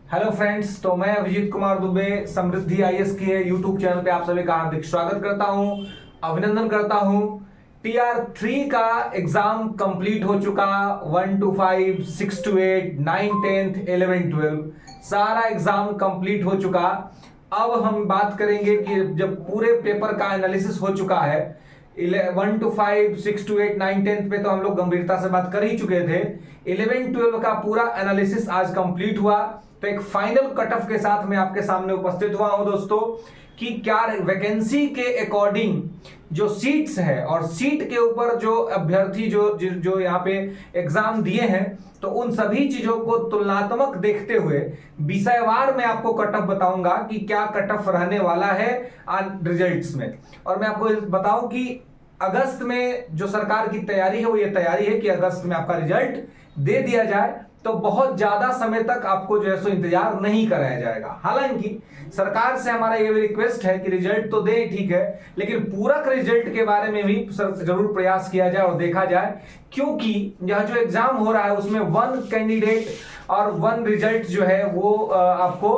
Hello friends, तो मैं अभिजीत कुमार दुबे समृद्धि IAS के यूट्यूब चैनल पे आप सभी का हार्दिक स्वागत करता हूं, अभिनंदन करता हूं। टीआर 3 का एग्जाम कंप्लीट हो चुका। 1 to 5, 6 to 8, 9, 10, 11, 12 सारा एग्जाम कंप्लीट हो चुका। अब हम बात करेंगे कि जब पूरे पेपर का एनालिसिस हो चुका है, 1 to 5, 6 to 8, 9, 10 पे तो हम लोग गंभीरता से बात कर ही चुके थे। 11, 12 का पूरा एनालिसिस आज कंप्लीट हुआ। तो एक फाइनल कट ऑफ के साथ मैं आपके सामने उपस्थित हुआ हूं दोस्तों कि क्या वैकेंसी के अकॉर्डिंग जो सीट्स है और सीट के ऊपर जो अभ्यर्थी जो यहाँ पे एग्जाम दिए हैं, तो उन सभी चीजों को तुलनात्मक देखते हुए विषयवार मैं आपको कट ऑफ बताऊंगा कि क्या कट ऑफ रहने वाला है रिजल्ट्स में। और मैं आपको बताऊं कि अगस्त में जो सरकार की तैयारी है वो ये तैयारी है कि अगस्त में आपका रिजल्ट दे दिया जाए, तो बहुत ज्यादा समय तक आपको जो है सो इंतजार नहीं कराया जाएगा। हालांकि सरकार से हमारा ये भी रिक्वेस्ट है कि रिजल्ट तो दे, ठीक है, लेकिन पूरक रिजल्ट के बारे में भी जरूर प्रयास किया जाए और देखा जाए, क्योंकि यह जो एग्जाम हो रहा है उसमें 1 कैंडिडेट और 1 रिजल्ट जो है वो आपको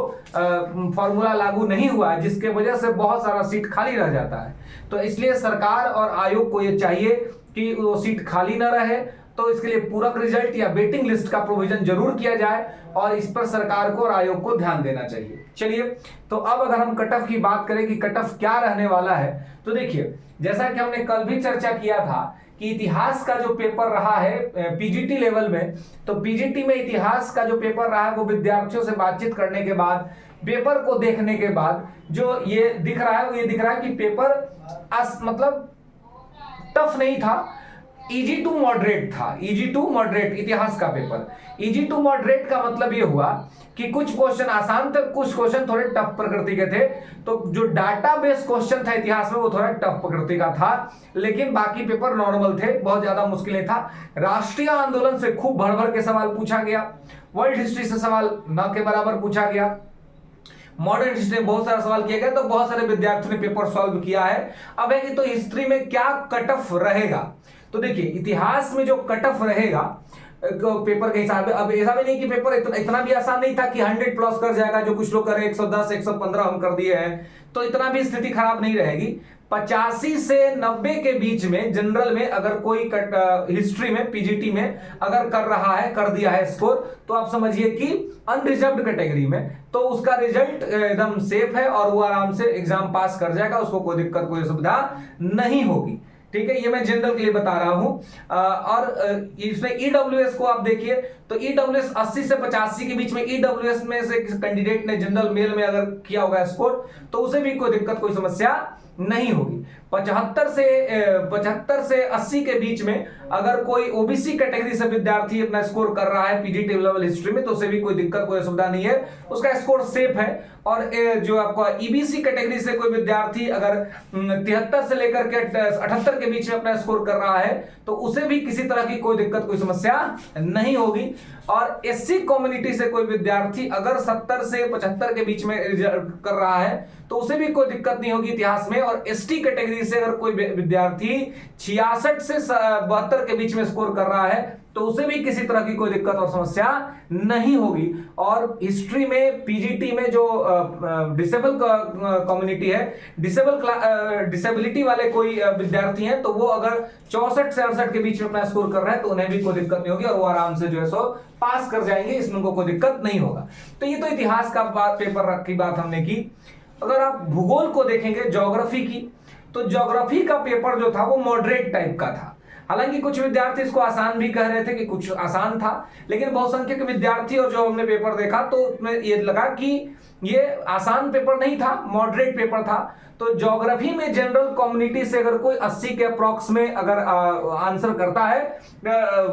फॉर्मूला लागू नहीं हुआ है, जिसके वजह से बहुत सारा सीट खाली रह जाता है। तो इसलिए सरकार और आयोग को ये चाहिए कि वो सीट खाली ना रहे, तो इसके लिए पूरक रिजल्ट या वेटिंग लिस्ट का प्रोविजन जरूर किया जाए और इस पर सरकार को और आयोग को ध्यान देना चाहिए। चलिए, तो अब अगर हम कट ऑफ की बात करें कि कट ऑफ क्या रहने वाला है, तो देखिए, जैसा कि हमने कल भी चर्चा किया था कि इतिहास का जो पेपर रहा है पीजीटी लेवल में, तो पीजीटी में इतिहास का जो पेपर रहा है वो विद्यार्थियों से बातचीत करने के बाद, पेपर को देखने के बाद जो ये दिख रहा है वो ये दिख रहा है कि पेपर मतलब टफ नहीं था, इजी टू मॉडरेट था। इजी टू मॉडरेट इतिहास का पेपर। इजी टू मॉडरेट का मतलब ये हुआ कि कुछ क्वेश्चन आसान थे, कुछ क्वेश्चन थोड़े टफ प्रकृति के थे। तो जो डाटा बेस्ड क्वेश्चन था इतिहास में वो थोड़ा टफ प्रकृति का था, लेकिन बाकी पेपर नॉर्मल थे, बहुत ज्यादा मुश्किलें था। राष्ट्रीय आंदोलन से खूब भर भर के सवाल पूछा गया, वर्ल्ड हिस्ट्री से सवाल न के बराबर पूछा गया, मॉडर्न हिस्ट्री में बहुत सारा सवाल किया गया, तो बहुत सारे विद्यार्थियों ने पेपर सॉल्व किया है। अब है कि तो हिस्ट्री में क्या कट ऑफ रहेगा, तो देखिए इतिहास में जो कट ऑफ रहेगा पेपर के हिसाब से, अब ऐसा भी नहीं कि पेपर इतना भी आसान नहीं था कि 100 प्लस कर जाएगा, जो कुछ लोग कर रहे हैं 110 115 हम कर दिए हैं, तो इतना भी स्थिति खराब नहीं रहेगी। 85 से 90 के बीच में जनरल में अगर कोई हिस्ट्री में पीजीटी में अगर कर रहा है, कर दिया है स्कोर, तो आप समझिए कि अनरिजर्व्ड कैटेगरी में तो उसका रिजल्ट एकदम सेफ है और वो आराम से एग्जाम पास कर जाएगा, उसको कोई दिक्कत कोई सुविधा नहीं होगी। ठीक है, ये मैं जनरल के लिए बता रहा हूं। और इसमें ईडब्ल्यूएस को आप देखिए, तो ईडब्ल्यूएस 80 से 85 के बीच में ईडब्ल्यूएस में से किसी कैंडिडेट ने जनरल मेल में अगर किया होगा स्कोर, तो उसे भी कोई दिक्कत कोई समस्या नहीं होगी। 75 से 80 के बीच में अगर कोई ओबीसी कैटेगरी से विद्यार्थी अपना स्कोर कर रहा है पीजीटी लेवल हिस्ट्री में, तो उसे भी कोई दिक्कत कोई सुविधा नहीं है, उसका स्कोर सेफ है। और जो आपका ईबीसी कैटेगरी से कोई विद्यार्थी अगर 73 से लेकर के 78 के बीच में अपना स्कोर कर रहा है, तो उसे भी किसी तरह की कोई दिक्कत कोई समस्या नहीं होगी। और एससी कम्युनिटी से कोई विद्यार्थी अगर 70 से 75 के बीच में कर रहा है, तो उसे भी कोई दिक्कत नहीं होगी इतिहास में। और एसटी कैटेगरी से अगर कोई विद्यार्थी 66 से 72 के बीच में स्कोर कर रहा है, तो उसे भी किसी तरह की कोई दिक्कत और समस्या नहीं होगी। और हिस्ट्री में पीजीटी में जो डिसेबल कम्युनिटी है, डिसेबिलिटी वाले कोई विद्यार्थी हैं, तो वो अगर 64 से 68 के बीच में अपना स्कोर कर रहे हैं, तो उन्हें भी कोई दिक्कत नहीं होगी और वो आराम से जो है सो पास कर जाएंगे, इसमें उनको कोई दिक्कत नहीं होगा। तो ये तो इतिहास का पेपर की बात हमने की। अगर आप भूगोल को देखेंगे, ज्योग्राफी की, तो ज्योग्राफी का पेपर जो था वो मॉडरेट टाइप का था। हालांकि कुछ विद्यार्थी इसको आसान भी कह रहे थे कि कुछ आसान था, लेकिन बहुसंख्यक विद्यार्थी और जो हमने पेपर देखा तो उसमें ये लगा कि ये आसान पेपर नहीं था, मॉडरेट पेपर था। तो ज्योग्राफी में जनरल कम्युनिटी से अगर कोई 80 के अप्रॉक्स में अगर आंसर करता है,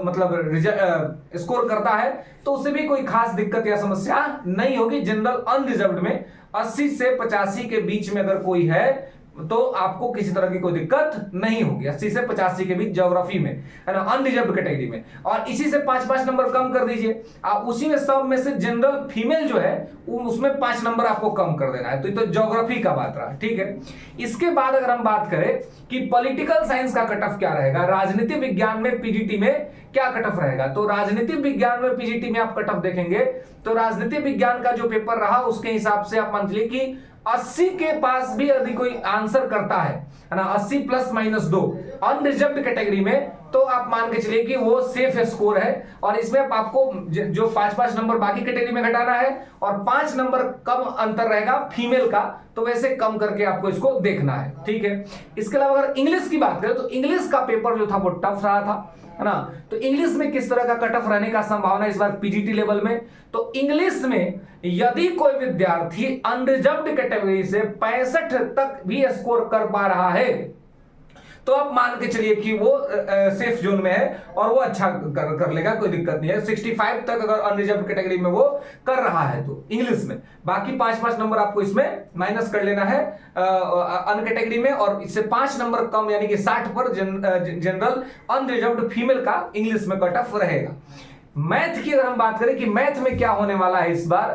मतलब स्कोर करता है, तो उसे भी कोई खास दिक्कत या समस्या नहीं होगी। जनरल अनरिजर्व्ड में 80 से 85 के बीच में अगर कोई है, तो आपको किसी तरह की कोई दिक्कत नहीं होगी। 80 से 85 के बीच ज्योग्राफी में, है ना, अनरिजर्व्ड कैटेगरी में। और इसी से 5-5 नंबर कम कर दीजिए आप, उसी में सब में से जनरल फीमेल जो है उसमें 5 नंबर आपको कम कर देना है। तो ये तो ज्योग्राफी का बात रहा, ठीक है। इसके बाद अगर हम बात करें कि पॉलिटिकल साइंस का कट ऑफ क्या रहेगा, राजनीति विज्ञान में पीजीटी में क्या कट ऑफ रहेगा। तो राजनीति विज्ञान में पीजीटी में आप कट ऑफ देखेंगे तो राजनीति विज्ञान का जो पेपर रहा उसके हिसाब से आप मान लीजिए कि 80 के पास भी यदि कोई आंसर करता है ना, 80 प्लस माइनस 2 अनरिजर्व्ड कैटेगरी में, तो आप मान के चलिए कि वो सेफ स्कोर है। और इसमें आपको जो 5-5 नंबर बाकी कैटेगरी में घटाना है और 5 नंबर कम अंतर रहेगा फीमेल का, तो वैसे कम करके आपको इसको देखना है, ठीक है। इसके अलावा अगर इंग्लिश की बात करें तो इंग्लिश का पेपर जो था वो टफ रहा था, है ना। तो इंग्लिश में किस तरह का कट ऑफ रहने का संभावना इस बार पीजीटी लेवल में, तो इंग्लिश में यदि कोई विद्यार्थी अनरिजर्व्ड कैटेगरी से 65 तक भी स्कोर कर पा रहा है तो आप मान के चलिए कि वो सेफ जोन में है और वो अच्छा कर लेगा, कोई दिक्कत नहीं है। 65 तक अगर अनरिजर्व्ड कैटेगरी में वो कर रहा है तो इंग्लिश में, बाकी 5-5 नंबर आपको इसमें माइनस कर लेना है अन कैटेगरी में, और इससे 5 नंबर कम यानी कि 60 पर जनरल अनरिजर्व्ड फीमेल का इंग्लिश में कट ऑफ रहेगा। मैथ की अगर हम बात करें कि मैथ में क्या होने वाला है इस बार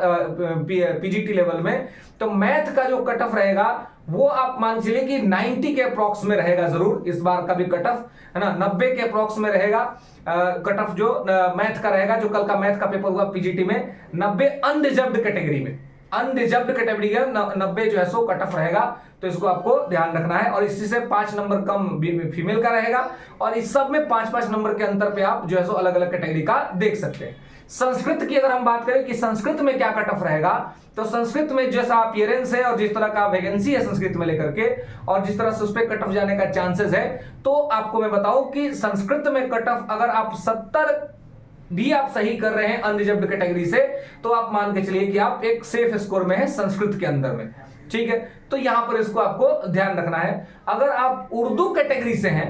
पीजीटी लेवल में, तो मैथ का जो कट ऑफ रहेगा वो आप मान चलिए कि 90 के अप्रॉक्स में रहेगा जरूर इस बार का भी कट ऑफ, है ना। 90 के अप्रॉक्स में रहेगा कट ऑफ जो मैथ का रहेगा। जो कल का मैथ का पेपर हुआ पीजीटी में 90 अनरिजर्व्ड कैटेगरी में, अनरिजर्व्ड कैटेगरी का 90 जो है सो कट ऑफ रहेगा, तो इसको आपको ध्यान रखना है। और इसी से 5 नंबर कम फीमेल का रहेगा और इस सब में 5-5 नंबर के अंतर पे आप जो है सो अलग अलग कैटेगरी का देख सकते हैं। संस्कृत की अगर हम बात करें कि संस्कृत में क्या कट ऑफ रहेगा, तो संस्कृत में जैसा अपीयरेंस है और जिस तरह का वैकेंसी है संस्कृत में लेकर के और जिस तरह से उस पर कट ऑफ जाने का चांसेस है, तो आपको मैं बताऊं कि संस्कृत में कट ऑफ अगर आप 70 भी आप सही कर रहे हैं अनरिजर्व्ड कैटेगरी से, तो आप मान के चलिए कि आप एक सेफ स्कोर में है संस्कृत के अंदर में, ठीक है। तो यहां पर इसको आपको ध्यान रखना है। अगर आप उर्दू कैटेगरी से हैं,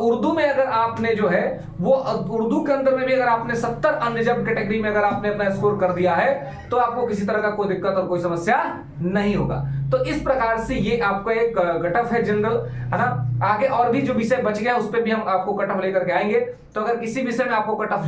उर्दू में अगर आपने जो है वो उर्दू के अंदर में भी अगर आपने 70 अनरिजर्व्ड कैटेगरी में अगर आपने अपना स्कोर कर दिया है तो आपको किसी तरह का कोई दिक्कत और कोई समस्या नहीं होगा। तो इस प्रकार से ये आपका एक कट ऑफ है जनरल, है ना। आगे और भी जो विषय बच गया उस पर भी हम आपको कट ऑफ लेकर के आएंगे। तो अगर किसी विषय में आपको कट ऑफ